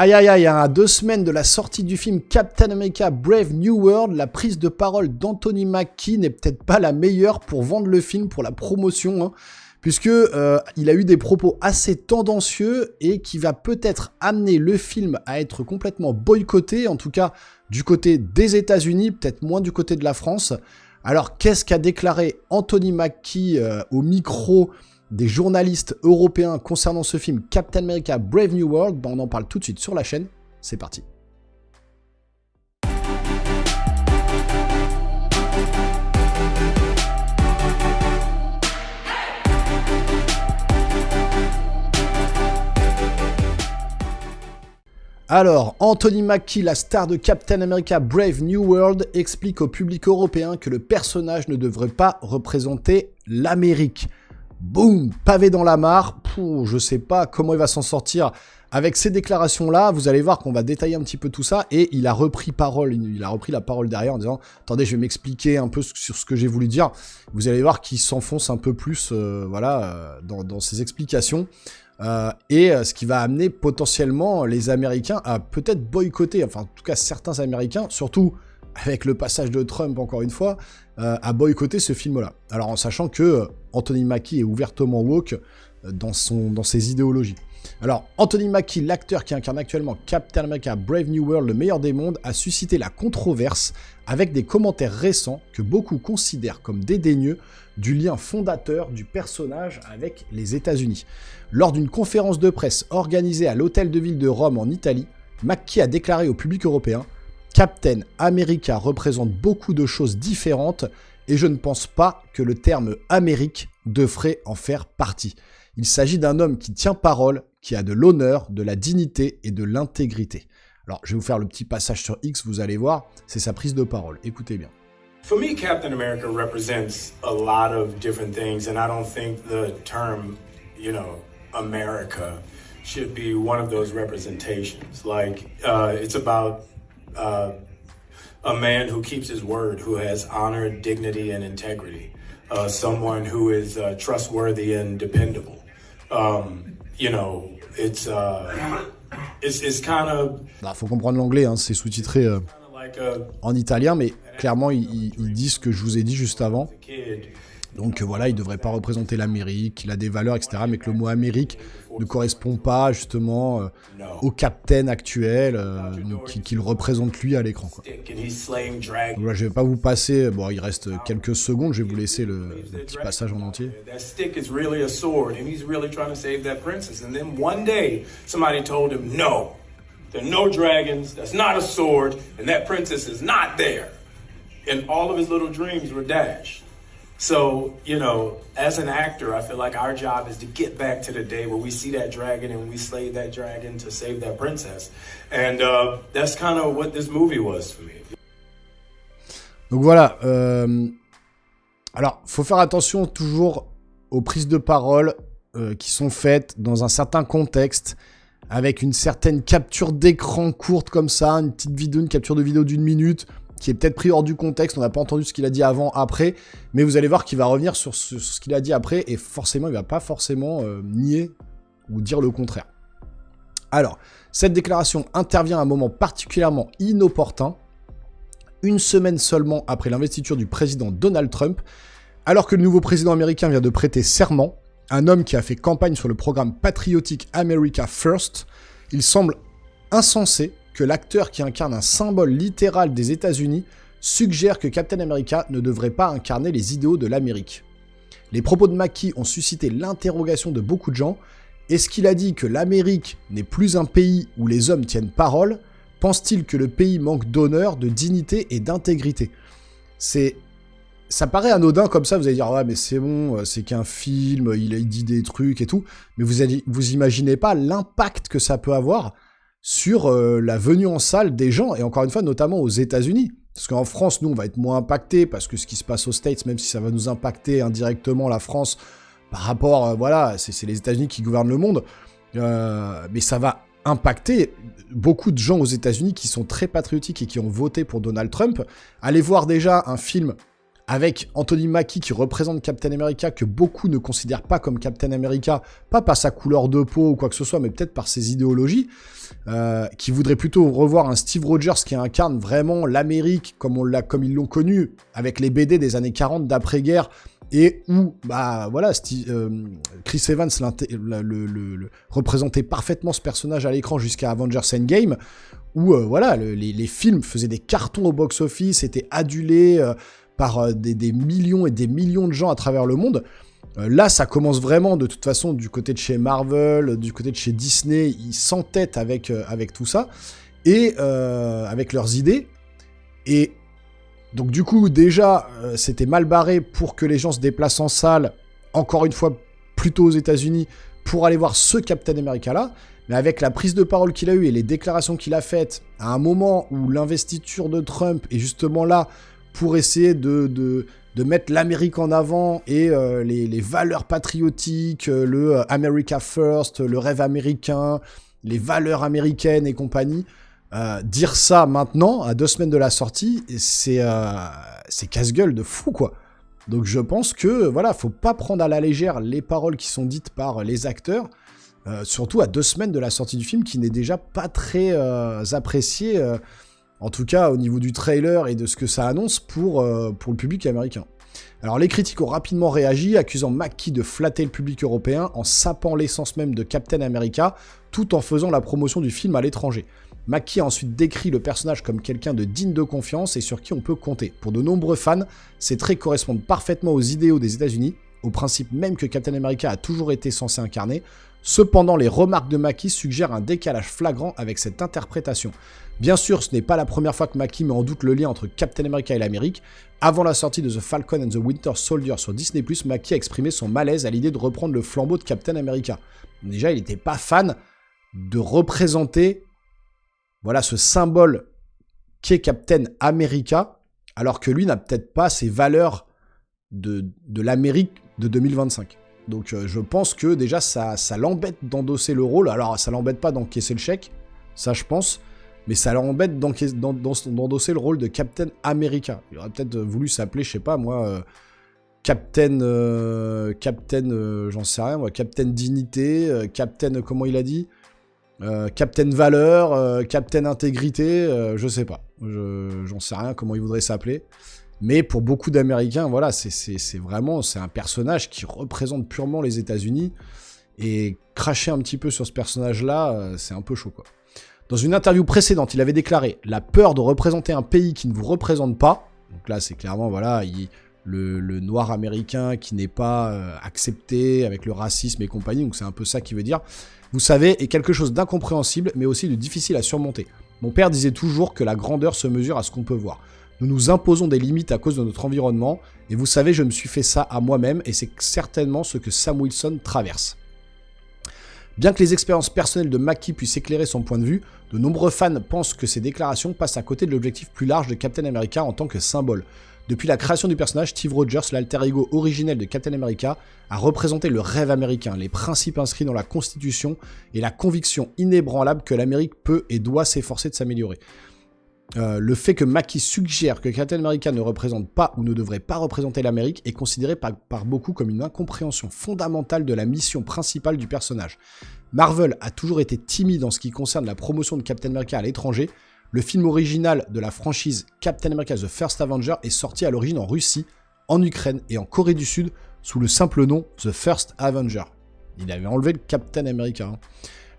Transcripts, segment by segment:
Aïe aïe aïe, hein, à 2 semaines de la sortie du film Captain America Brave New World, la prise de parole d'Anthony Mackie n'est peut-être pas la meilleure pour vendre le film, pour la promotion, hein, puisque il a eu des propos assez tendancieux et qui va peut-être amener le film à être complètement boycotté, en tout cas du côté des États-Unis, peut-être moins du côté de la France. Alors qu'est-ce qu'a déclaré Anthony Mackie au micro des journalistes européens concernant ce film Captain America Brave New World? On en parle tout de suite sur la chaîne, c'est parti. Alors, Anthony Mackie, la star de Captain America Brave New World, explique au public européen que le personnage ne devrait pas représenter l'Amérique. Boum, pavé dans la mare. Je sais pas comment il va s'en sortir avec ces déclarations-là. Vous allez voir qu'on va détailler un petit peu tout ça. Et il a repris la parole derrière en disant « Attendez, je vais m'expliquer un peu sur ce que j'ai voulu dire. » Vous allez voir qu'il s'enfonce un peu plus dans ses explications. Et ce qui va amener potentiellement les Américains à peut-être boycotter, enfin en tout cas certains Américains, surtout avec le passage de Trump encore une fois, à boycotter ce film-là. Alors en sachant que Anthony Mackie est ouvertement woke dans ses idéologies. Alors Anthony Mackie, l'acteur qui incarne actuellement Captain America Brave New World, le meilleur des mondes, a suscité la controverse avec des commentaires récents que beaucoup considèrent comme dédaigneux du lien fondateur du personnage avec les États-Unis. Lors d'une conférence de presse organisée à l'Hôtel de Ville de Rome en Italie, Mackie a déclaré au public européen « Captain America représente beaucoup de choses différentes et je ne pense pas que le terme « Amérique » devrait en faire partie. Il s'agit d'un homme qui tient parole, qui a de l'honneur, de la dignité et de l'intégrité. » Alors, je vais vous faire le petit passage sur X, vous allez voir, c'est sa prise de parole. Écoutez bien. For me, Captain America represents a lot of different things, and I don't think the term, America should be one of those representations. Like, it's about a man who keeps his word, who has honor, dignity, and integrity. Someone who is trustworthy and dependable. It's kind of... Faut comprendre l'anglais, hein, c'est sous-titré en italien, mais clairement, ils disent ce que je vous ai dit juste avant. Donc il ne devrait pas représenter l'Amérique, il a des valeurs, etc. Mais que le mot Amérique ne correspond pas justement au Captain actuel qu'il représente lui à l'écran. Donc là, je ne vais pas vous passer, il reste quelques secondes, je vais vous laisser le petit passage en entier. That stick is really a sword and he's really trying to save that princess. And then one day somebody told him, no, there are no dragons, that's not a sword, and that princess is not there. And all of his little dreams were dashed. So, as an actor, I feel like our job is to get back to the day where we see that dragon and we slay that dragon to save that princess. And that's kind of what this movie was for me. Donc voilà. Alors, faut faire attention toujours aux prises de parole qui sont faites dans un certain contexte, avec une certaine capture d'écran courte comme ça, une petite vidéo, une capture de vidéo d'1 minute, qui est peut-être pris hors du contexte, on n'a pas entendu ce qu'il a dit avant, après, mais vous allez voir qu'il va revenir sur ce qu'il a dit après, et forcément, il ne va pas forcément nier ou dire le contraire. Alors, cette déclaration intervient à un moment particulièrement inopportun, une semaine seulement après l'investiture du président Donald Trump, alors que le nouveau président américain vient de prêter serment, un homme qui a fait campagne sur le programme patriotique America First. Il semble insensé que l'acteur qui incarne un symbole littéral des États-Unis suggère que Captain America ne devrait pas incarner les idéaux de l'Amérique. Les propos de Mackie ont suscité l'interrogation de beaucoup de gens. Est-ce qu'il a dit que l'Amérique n'est plus un pays où les hommes tiennent parole? Pense-t-il que le pays manque d'honneur, de dignité et d'intégrité? Ça paraît anodin comme ça, vous allez dire « Ouais, mais c'est bon, c'est qu'un film, il dit des trucs et tout. » Mais vous imaginez pas l'impact que ça peut avoir sur la venue en salle des gens, et encore une fois, notamment aux États-Unis. Parce qu'en France, nous, on va être moins impactés, parce que ce qui se passe aux States, même si ça va nous impacter indirectement, la France, par rapport, c'est les États-Unis qui gouvernent le monde, mais ça va impacter beaucoup de gens aux États-Unis qui sont très patriotiques et qui ont voté pour Donald Trump. Allez voir déjà un film avec Anthony Mackie qui représente Captain America, que beaucoup ne considèrent pas comme Captain America, pas par sa couleur de peau ou quoi que ce soit, mais peut-être par ses idéologies, qui voudrait plutôt revoir un Steve Rogers qui incarne vraiment l'Amérique comme ils l'ont connu, avec les BD des années 40 d'après-guerre, et où, Chris Evans représentait parfaitement ce personnage à l'écran jusqu'à Avengers Endgame, où les films faisaient des cartons au box-office, étaient adulés par des millions et des millions de gens à travers le monde. Là, ça commence vraiment, de toute façon, du côté de chez Marvel, du côté de chez Disney, ils s'entêtent avec tout ça, et avec leurs idées. Et donc du coup, déjà, c'était mal barré pour que les gens se déplacent en salle, encore une fois, plutôt aux États-Unis, pour aller voir ce Captain America-là. Mais avec la prise de parole qu'il a eue et les déclarations qu'il a faites, à un moment où l'investiture de Trump est justement là pour essayer de mettre l'Amérique en avant et les valeurs patriotiques, le America First, le rêve américain, les valeurs américaines et compagnie, dire ça maintenant, à 2 semaines de la sortie, c'est casse-gueule de fou, quoi. Donc je pense que, voilà, faut pas prendre à la légère les paroles qui sont dites par les acteurs, surtout à 2 semaines de la sortie du film, qui n'est déjà pas très apprécié, en tout cas au niveau du trailer et de ce que ça annonce pour le public américain. Alors les critiques ont rapidement réagi, accusant Mackie de flatter le public européen en sapant l'essence même de Captain America, tout en faisant la promotion du film à l'étranger. Mackie a ensuite décrit le personnage comme quelqu'un de digne de confiance et sur qui on peut compter. Pour de nombreux fans, ces traits correspondent parfaitement aux idéaux des États-Unis, au principe même que Captain America a toujours été censé incarner. Cependant, les remarques de Mackie suggèrent un décalage flagrant avec cette interprétation. Bien sûr, ce n'est pas la première fois que Mackie met en doute le lien entre Captain America et l'Amérique. Avant la sortie de The Falcon and the Winter Soldier sur Disney+, Mackie a exprimé son malaise à l'idée de reprendre le flambeau de Captain America. Déjà, il n'était pas fan de représenter ce symbole qu'est Captain America, alors que lui n'a peut-être pas ces valeurs de l'Amérique de 2025. Donc je pense que déjà ça l'embête d'endosser le rôle. Alors ça l'embête pas d'encaisser le chèque, ça je pense, mais ça l'embête d'endosser le rôle de Captain America. Il aurait peut-être voulu s'appeler, je sais pas moi, Captain, j'en sais rien moi, Captain Dignité, Captain, comment il a dit, Captain Valeur, Captain Intégrité, je sais pas, j'en sais rien comment il voudrait s'appeler. Mais pour beaucoup d'Américains, voilà, c'est vraiment un personnage qui représente purement les États-Unis. Et cracher un petit peu sur ce personnage-là, c'est un peu chaud, quoi. Dans une interview précédente, il avait déclaré « La peur de représenter un pays qui ne vous représente pas », donc là, c'est clairement, voilà, le noir américain qui n'est pas accepté avec le racisme et compagnie, donc c'est un peu ça qu'il veut dire. Vous savez, est quelque chose d'incompréhensible, mais aussi de difficile à surmonter. Mon père disait toujours que la grandeur se mesure à ce qu'on peut voir. Nous nous imposons des limites à cause de notre environnement, et vous savez, je me suis fait ça à moi-même, et c'est certainement ce que Sam Wilson traverse. Bien que les expériences personnelles de Mackie puissent éclairer son point de vue, de nombreux fans pensent que ces déclarations passent à côté de l'objectif plus large de Captain America en tant que symbole. Depuis la création du personnage, Steve Rogers, l'alter ego originel de Captain America, a représenté le rêve américain, les principes inscrits dans la Constitution et la conviction inébranlable que l'Amérique peut et doit s'efforcer de s'améliorer. Le fait que Mackie suggère que Captain America ne représente pas ou ne devrait pas représenter l'Amérique est considéré par beaucoup comme une incompréhension fondamentale de la mission principale du personnage. Marvel a toujours été timide en ce qui concerne la promotion de Captain America à l'étranger. Le film original de la franchise Captain America The First Avenger est sorti à l'origine en Russie, en Ukraine et en Corée du Sud sous le simple nom The First Avenger. Il avait enlevé le Captain America.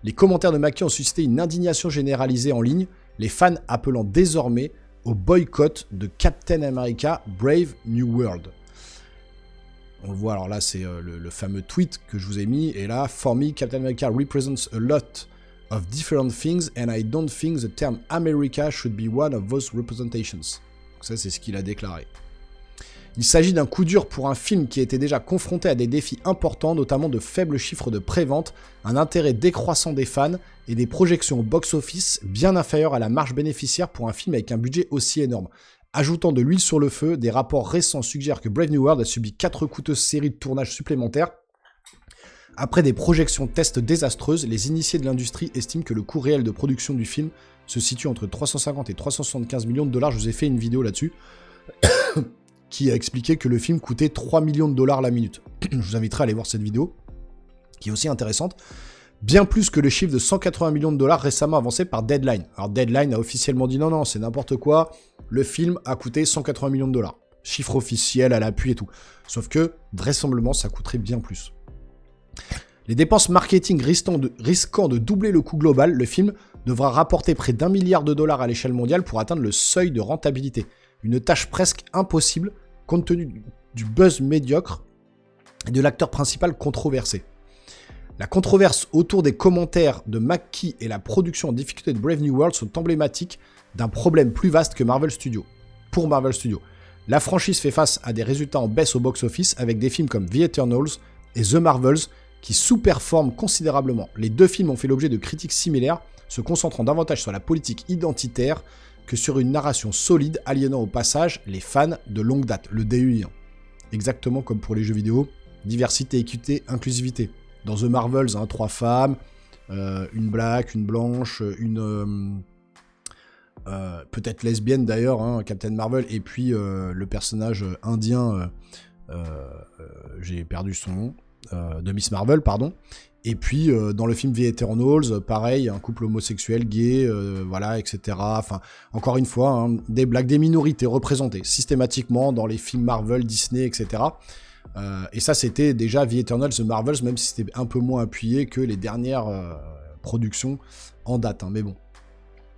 Les commentaires de Mackie ont suscité une indignation généralisée en ligne, les fans appelant désormais au boycott de Captain America Brave New World. On le voit, alors là c'est le fameux tweet que je vous ai mis, et là, for me, Captain America represents a lot of different things and I don't think the term America should be one of those representations. Donc ça c'est ce qu'il a déclaré. Il s'agit d'un coup dur pour un film qui était déjà confronté à des défis importants, notamment de faibles chiffres de prévente, un intérêt décroissant des fans et des projections au box-office bien inférieures à la marge bénéficiaire pour un film avec un budget aussi énorme. Ajoutant de l'huile sur le feu, des rapports récents suggèrent que Brave New World a subi 4 coûteuses séries de tournage supplémentaires. Après des projections tests désastreuses, les initiés de l'industrie estiment que le coût réel de production du film se situe entre 350 et 375 millions de dollars. Je vous ai fait une vidéo là-dessus. qui a expliqué que le film coûtait 3 millions de dollars la minute. Je vous inviterai à aller voir cette vidéo, qui est aussi intéressante. Bien plus que le chiffre de 180 millions de dollars récemment avancé par Deadline. Alors Deadline a officiellement dit non, c'est n'importe quoi, le film a coûté 180 millions de dollars. Chiffre officiel à l'appui et tout. Sauf que, vraisemblablement, ça coûterait bien plus. Les dépenses marketing risquant de doubler le coût global, le film devra rapporter près d'1 milliard de dollars à l'échelle mondiale pour atteindre le seuil de rentabilité. Une tâche presque impossible, compte tenu du buzz médiocre et de l'acteur principal controversé. La controverse autour des commentaires de McKee et la production en difficulté de Brave New World sont emblématiques d'un problème plus vaste que Marvel Studios. Pour Marvel Studios, la franchise fait face à des résultats en baisse au box-office avec des films comme The Eternals et The Marvels qui sous-performent considérablement. Les deux films ont fait l'objet de critiques similaires, se concentrant davantage sur la politique identitaire que sur une narration solide, aliénant au passage les fans de longue date, le DEI. Exactement comme pour les jeux vidéo, diversité, équité, inclusivité. Dans The Marvels, 3 femmes, une black, une blanche, une peut-être lesbienne d'ailleurs, Captain Marvel, et puis le personnage indien, j'ai perdu son nom, de Miss Marvel, pardon. Et puis dans le film The Eternals, pareil, un couple homosexuel, gay, voilà, etc. Enfin, encore une fois, des blacks, des minorités représentées systématiquement dans les films Marvel, Disney, etc. Et ça, c'était déjà The Eternals, The Marvels, même si c'était un peu moins appuyé que les dernières productions en date. Mais bon.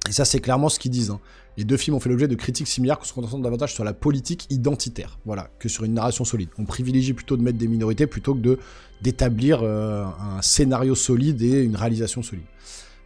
Et ça, c'est clairement ce qu'ils disent. Les deux films ont fait l'objet de critiques similaires qui se concentrent davantage sur la politique identitaire, voilà, que sur une narration solide. On privilégie plutôt de mettre des minorités plutôt que d'établir un scénario solide et une réalisation solide.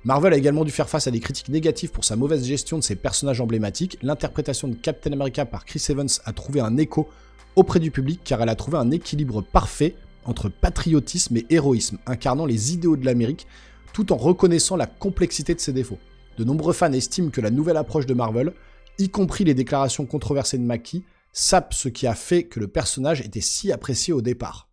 Marvel a également dû faire face à des critiques négatives pour sa mauvaise gestion de ses personnages emblématiques. L'interprétation de Captain America par Chris Evans a trouvé un écho auprès du public car elle a trouvé un équilibre parfait entre patriotisme et héroïsme, incarnant les idéaux de l'Amérique tout en reconnaissant la complexité de ses défauts. De nombreux fans estiment que la nouvelle approche de Marvel, y compris les déclarations controversées de McKee, sape ce qui a fait que le personnage était si apprécié au départ.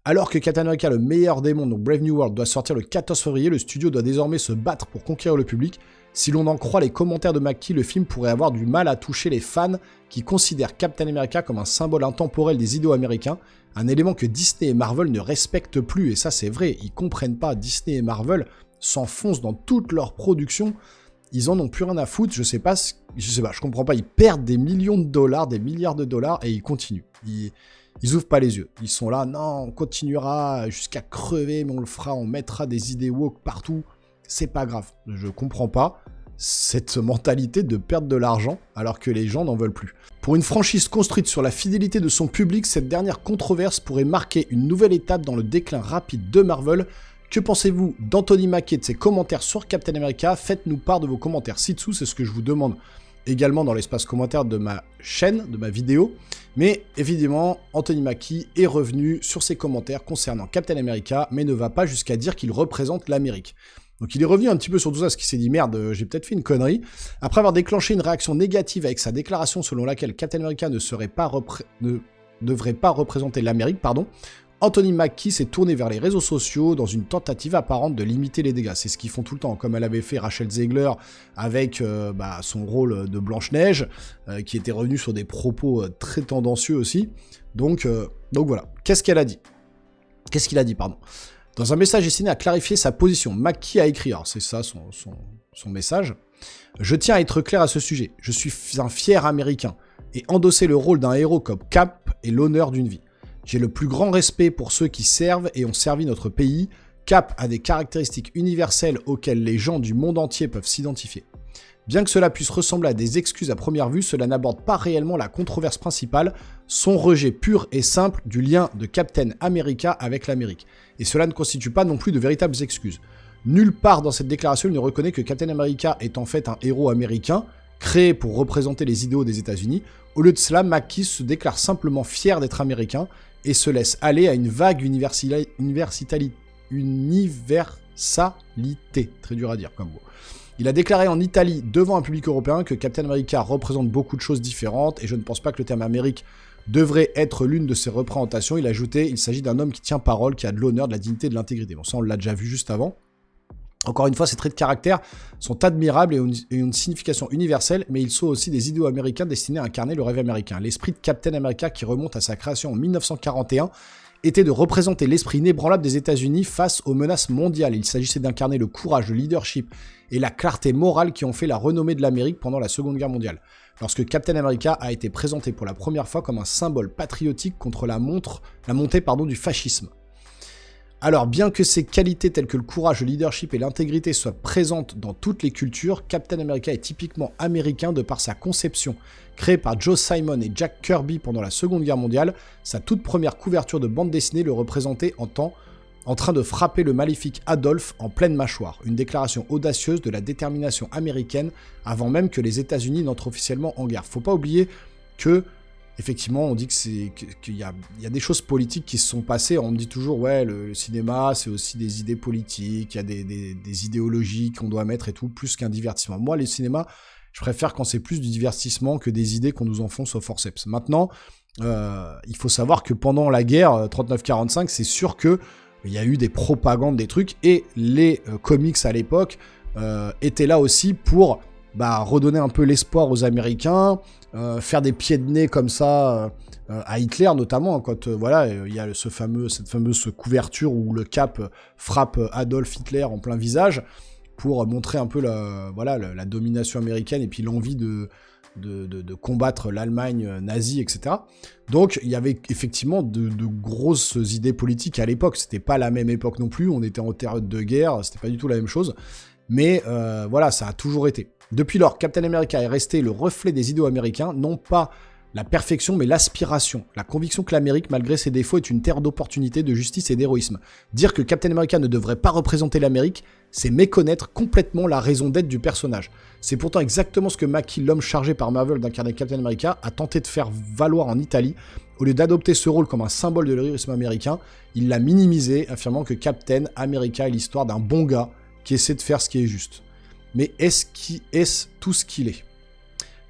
Alors que Captain America, le meilleur des mondes, donc Brave New World, doit sortir le 14 février, le studio doit désormais se battre pour conquérir le public. Si l'on en croit les commentaires de McKee, le film pourrait avoir du mal à toucher les fans qui considèrent Captain America comme un symbole intemporel des idéaux américains, un élément que Disney et Marvel ne respectent plus, et ça c'est vrai, ils comprennent pas, Disney et Marvel s'enfoncent dans toutes leurs productions, ils en ont plus rien à foutre, je sais pas, je comprends pas, ils perdent des millions de dollars, des milliards de dollars, et ils continuent. Ils ouvrent pas les yeux. Ils sont là, non, on continuera jusqu'à crever, mais on le fera, on mettra des idées woke partout. C'est pas grave. Je comprends pas cette mentalité de perdre de l'argent alors que les gens n'en veulent plus. Pour une franchise construite sur la fidélité de son public, cette dernière controverse pourrait marquer une nouvelle étape dans le déclin rapide de Marvel. Que pensez-vous d'Anthony Mackie et de ses commentaires sur Captain America? Faites-nous part de vos commentaires ci-dessous, c'est ce que je vous demande également dans l'espace commentaire de ma chaîne, de ma vidéo. Mais évidemment, Anthony Mackie est revenu sur ses commentaires concernant Captain America, mais ne va pas jusqu'à dire qu'il représente l'Amérique. Donc il est revenu un petit peu sur tout ça, parce qu'il s'est dit « Merde, j'ai peut-être fait une connerie ». Après avoir déclenché une réaction négative avec sa déclaration selon laquelle Captain America ne devrait pas représenter l'Amérique, Anthony Mackie s'est tourné vers les réseaux sociaux dans une tentative apparente de limiter les dégâts. C'est ce qu'ils font tout le temps, comme elle avait fait Rachel Zegler avec son rôle de Blanche-Neige, qui était revenu sur des propos très tendancieux aussi. Donc voilà. Qu'est-ce qu'il a dit, Dans un message destiné à clarifier sa position, Mackie a écrit, alors c'est ça son message, « Je tiens à être clair à ce sujet. Je suis un fier Américain, et endosser le rôle d'un héros comme Cap est l'honneur d'une vie. J'ai le plus grand respect pour ceux qui servent et ont servi notre pays. Cap a des caractéristiques universelles auxquelles les gens du monde entier peuvent s'identifier. Bien que cela puisse ressembler à des excuses à première vue, cela n'aborde pas réellement la controverse principale, son rejet pur et simple du lien de Captain America avec l'Amérique. Et cela ne constitue pas non plus de véritables excuses. Nulle part dans cette déclaration il ne reconnaît que Captain America est en fait un héros américain, créé pour représenter les idéaux des États-Unis. Au lieu de cela, Mackie se déclare simplement fier d'être américain et se laisse aller à une vague universalité, très dur à dire comme mot. Il a déclaré en Italie, devant un public européen, que Captain America représente beaucoup de choses différentes, et je ne pense pas que le terme Amérique devrait être l'une de ses représentations. Il a ajouté, il s'agit d'un homme qui tient parole, qui a de l'honneur, de la dignité et de l'intégrité. Bon, ça on l'a déjà vu juste avant. Encore une fois, ces traits de caractère sont admirables et ont une signification universelle, mais ils sont aussi des idéaux américains destinés à incarner le rêve américain. L'esprit de Captain America, qui remonte à sa création en 1941, était de représenter l'esprit inébranlable des États-Unis face aux menaces mondiales. Il s'agissait d'incarner le courage, le leadership et la clarté morale qui ont fait la renommée de l'Amérique pendant la Seconde Guerre mondiale. Lorsque Captain America a été présenté pour la première fois comme un symbole patriotique contre la montée du fascisme. Alors, bien que ses qualités telles que le courage, le leadership et l'intégrité soient présentes dans toutes les cultures, Captain America est typiquement américain de par sa conception. Créée par Joe Simon et Jack Kirby pendant la Seconde Guerre mondiale, sa toute première couverture de bande dessinée le représentait en train de frapper le maléfique Adolf en pleine mâchoire. Une déclaration audacieuse de la détermination américaine avant même que les États-Unis n'entrent officiellement en guerre. Faut pas oublier que effectivement, on dit qu'il y a des choses politiques qui se sont passées. On me dit toujours, ouais, le cinéma, c'est aussi des idées politiques, il y a des idéologies qu'on doit mettre et tout, plus qu'un divertissement. Moi, le cinéma, je préfère quand c'est plus du divertissement que des idées qu'on nous enfonce au forceps. Maintenant, il faut savoir que pendant la guerre 39-45, c'est sûr qu'il y a eu des propagandes, des trucs, et les comics à l'époque étaient là aussi pour redonner un peu l'espoir aux Américains, faire des pieds de nez comme ça à Hitler notamment, quand il y a cette fameuse couverture où le cap frappe Adolf Hitler en plein visage pour montrer un peu la domination américaine et puis l'envie de combattre l'Allemagne nazie, etc. Donc il y avait effectivement de grosses idées politiques à l'époque. C'était pas la même époque non plus, on était en période de guerre, c'était pas du tout la même chose, mais ça a toujours été. Depuis lors, Captain America est resté le reflet des idéaux américains, non pas la perfection, mais l'aspiration. La conviction que l'Amérique, malgré ses défauts, est une terre d'opportunité, de justice et d'héroïsme. Dire que Captain America ne devrait pas représenter l'Amérique, c'est méconnaître complètement la raison d'être du personnage. C'est pourtant exactement ce que Mackie, l'homme chargé par Marvel d'incarner Captain America, a tenté de faire valoir en Italie. Au lieu d'adopter ce rôle comme un symbole de l'héroïsme américain, il l'a minimisé, affirmant que Captain America est l'histoire d'un bon gars qui essaie de faire ce qui est juste. Mais est-ce tout ce qu'il est ?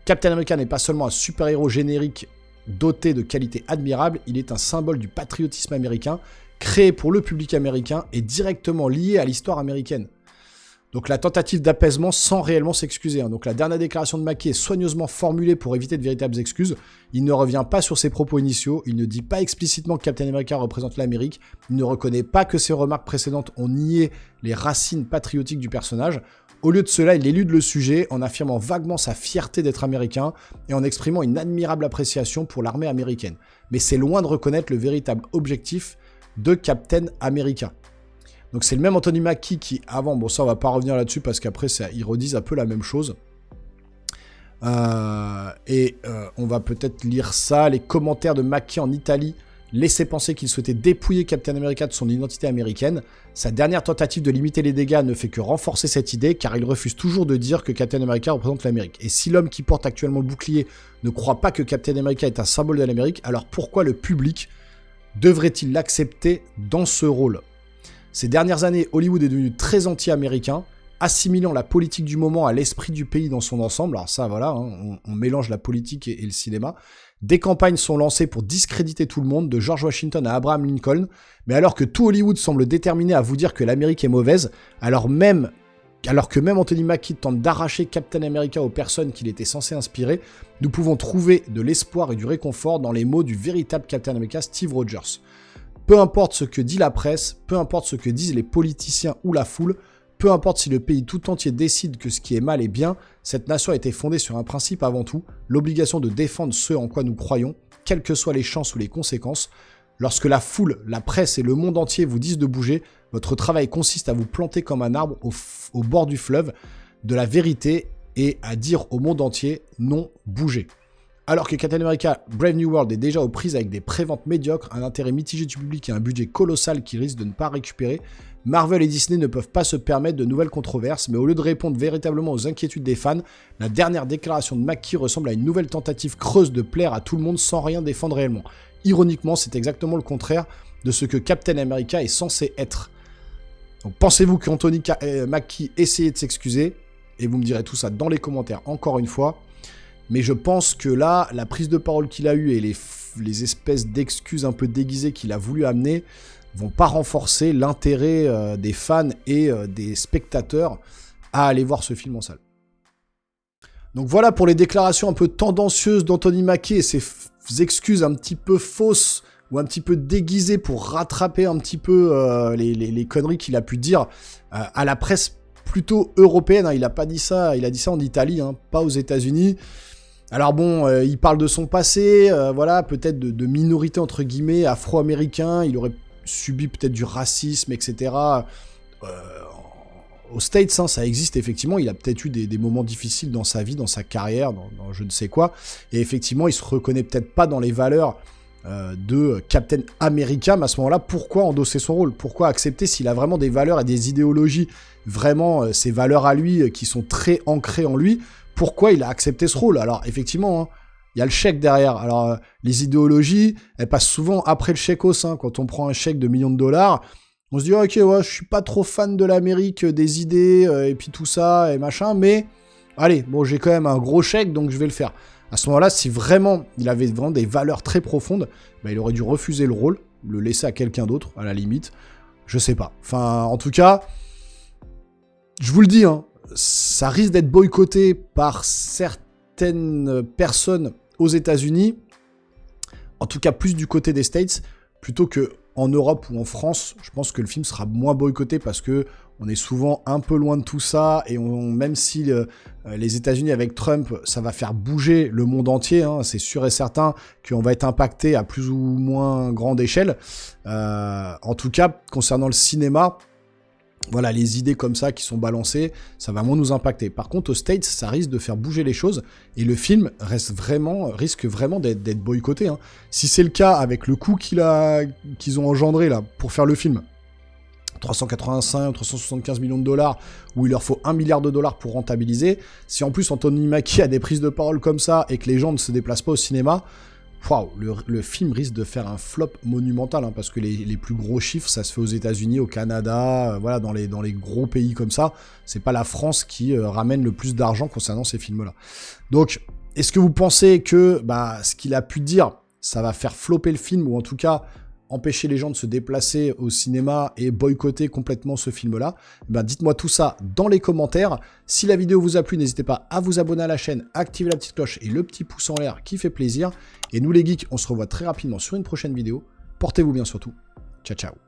Captain America n'est pas seulement un super-héros générique doté de qualités admirables, il est un symbole du patriotisme américain, créé pour le public américain et directement lié à l'histoire américaine. Donc la tentative d'apaisement sans réellement s'excuser. Donc la dernière déclaration de Mackie est soigneusement formulée pour éviter de véritables excuses. Il ne revient pas sur ses propos initiaux, il ne dit pas explicitement que Captain America représente l'Amérique, il ne reconnaît pas que ses remarques précédentes ont nié les racines patriotiques du personnage. Au lieu de cela, il élude le sujet en affirmant vaguement sa fierté d'être américain et en exprimant une admirable appréciation pour l'armée américaine. Mais c'est loin de reconnaître le véritable objectif de Captain America. Donc c'est le même Anthony Mackie qui, avant, bon ça on va pas revenir là-dessus parce qu'après ils redisent un peu la même chose. On va peut-être lire ça, les commentaires de Mackie en Italie laissaient penser qu'il souhaitait dépouiller Captain America de son identité américaine. Sa dernière tentative de limiter les dégâts ne fait que renforcer cette idée, car il refuse toujours de dire que Captain America représente l'Amérique. Et si l'homme qui porte actuellement le bouclier ne croit pas que Captain America est un symbole de l'Amérique, alors pourquoi le public devrait-il l'accepter dans ce rôle ? Ces dernières années, Hollywood est devenu très anti-américain, assimilant la politique du moment à l'esprit du pays dans son ensemble. Alors ça, voilà, on mélange la politique et le cinéma. Des campagnes sont lancées pour discréditer tout le monde, de George Washington à Abraham Lincoln. Mais alors que tout Hollywood semble déterminé à vous dire que l'Amérique est mauvaise, alors que même Anthony Mackie tente d'arracher Captain America aux personnes qu'il était censé inspirer, nous pouvons trouver de l'espoir et du réconfort dans les mots du véritable Captain America, Steve Rogers. Peu importe ce que dit la presse, peu importe ce que disent les politiciens ou la foule, peu importe si le pays tout entier décide que ce qui est mal est bien, cette nation a été fondée sur un principe avant tout, l'obligation de défendre ce en quoi nous croyons, quelles que soient les chances ou les conséquences. Lorsque la foule, la presse et le monde entier vous disent de bouger, votre travail consiste à vous planter comme un arbre au bord du fleuve de la vérité et à dire au monde entier non, bougez. Alors que Captain America Brave New World est déjà aux prises avec des préventes médiocres, un intérêt mitigé du public et un budget colossal qui risque de ne pas récupérer, Marvel et Disney ne peuvent pas se permettre de nouvelles controverses, mais au lieu de répondre véritablement aux inquiétudes des fans, la dernière déclaration de Mackie ressemble à une nouvelle tentative creuse de plaire à tout le monde sans rien défendre réellement. Ironiquement, c'est exactement le contraire de ce que Captain America est censé être. Donc pensez-vous qu'Anthony Mackie essayait de s'excuser ? Et vous me direz tout ça dans les commentaires encore une fois. Mais je pense que là, la prise de parole qu'il a eue et les espèces d'excuses un peu déguisées qu'il a voulu amener, vont pas renforcer l'intérêt des fans et des spectateurs à aller voir ce film en salle. Donc voilà pour les déclarations un peu tendancieuses d'Anthony Mackie et ses excuses un petit peu fausses ou un petit peu déguisées pour rattraper un petit peu les conneries qu'il a pu dire à la presse plutôt européenne. Hein. Il a pas dit ça, il a dit ça en Italie, hein, pas aux États-Unis. Alors bon, il parle de son passé, voilà, peut-être de minorité entre guillemets afro-américain, il aurait subi peut-être du racisme, etc. Aux States, hein, ça existe effectivement, il a peut-être eu des moments difficiles dans sa vie, dans sa carrière, dans je ne sais quoi, et effectivement, il se reconnaît peut-être pas dans les valeurs de Captain America, mais à ce moment-là, pourquoi endosser son rôle? Pourquoi accepter s'il a vraiment des valeurs et des idéologies, vraiment ces valeurs à lui qui sont très ancrées en lui? Pourquoi il a accepté ce rôle? Alors, effectivement, hein, il y a le chèque derrière. Alors, les idéologies, elles passent souvent après le chèque-os. Hein. Quand on prend un chèque de millions de dollars, on se dit, ok, ouais, je suis pas trop fan de l'Amérique, des idées, et puis tout ça, et machin, mais, allez, bon, j'ai quand même un gros chèque, donc je vais le faire. À ce moment-là, si vraiment il avait vraiment des valeurs très profondes, bah, il aurait dû refuser le rôle, le laisser à quelqu'un d'autre, à la limite. Je sais pas. Enfin, en tout cas, je vous le dis, hein, ça risque d'être boycotté par certaines personnes aux États-Unis, en tout cas plus du côté des States, plutôt que en Europe ou en France. Je pense que le film sera moins boycotté parce que on est souvent un peu loin de tout ça, et même si les États-Unis avec Trump, ça va faire bouger le monde entier, hein, c'est sûr et certain qu'on va être impacté à plus ou moins grande échelle. En tout cas, concernant le cinéma, voilà, les idées comme ça qui sont balancées, ça va moins nous impacter. Par contre, aux States, ça risque de faire bouger les choses, et le film risque vraiment d'être boycotté. Hein. Si c'est le cas avec le coût qu'ils ont engendré là pour faire le film, 385 ou 375 millions de dollars, où il leur faut 1 milliard de dollars pour rentabiliser, si en plus Anthony Mackie a des prises de parole comme ça, et que les gens ne se déplacent pas au cinéma, waouh, le film risque de faire un flop monumental, hein, parce que les plus gros chiffres, ça se fait aux États-Unis, au Canada, voilà, dans les gros pays comme ça. C'est pas la France qui ramène le plus d'argent concernant ces films-là. Donc, est-ce que vous pensez que ce qu'il a pu dire, ça va faire flopper le film, ou en tout cas empêcher les gens de se déplacer au cinéma et boycotter complètement ce film-là? Dites-moi tout ça dans les commentaires. Si la vidéo vous a plu, n'hésitez pas à vous abonner à la chaîne, activer la petite cloche et le petit pouce en l'air qui fait plaisir. Et nous les geeks, on se revoit très rapidement sur une prochaine vidéo. Portez-vous bien surtout. Ciao, ciao.